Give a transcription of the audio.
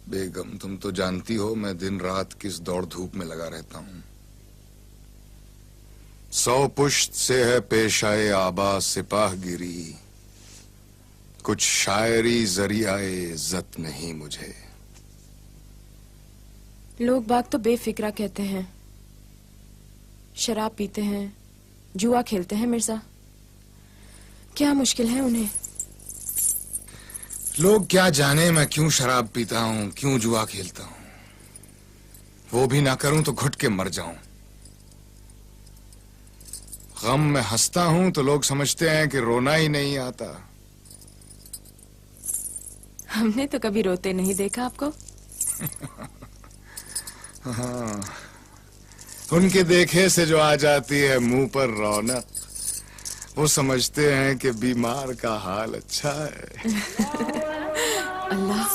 बेगम, तुम तो जानती हो मैं दिन रात किस दौड़ धूप में लगा रहता हूं। 100 पुश्त से है पेशाए आबा सिपाहगिरी, कुछ शायरी जरियाए इज्जत नहीं मुझे। लोग बाग तो बेफिक्रा कहते हैं, शराब पीते हैं, जुआ खेलते हैं। मिर्जा, क्या मुश्किल है उन्हें? लोग क्या जाने मैं क्यों शराब पीता हूं, क्यों जुआ खेलता हूं। वो भी ना करूं तो घुट के मर जाऊं। गम में हंसता हूं तो लोग समझते हैं कि रोना ही नहीं आता। हमने तो कभी रोते नहीं देखा आपको। हाँ, उनके देखे से जो आ जाती है मुंह पर रौनक, वो समझते हैं कि बीमार का हाल अच्छा है। अल्लाह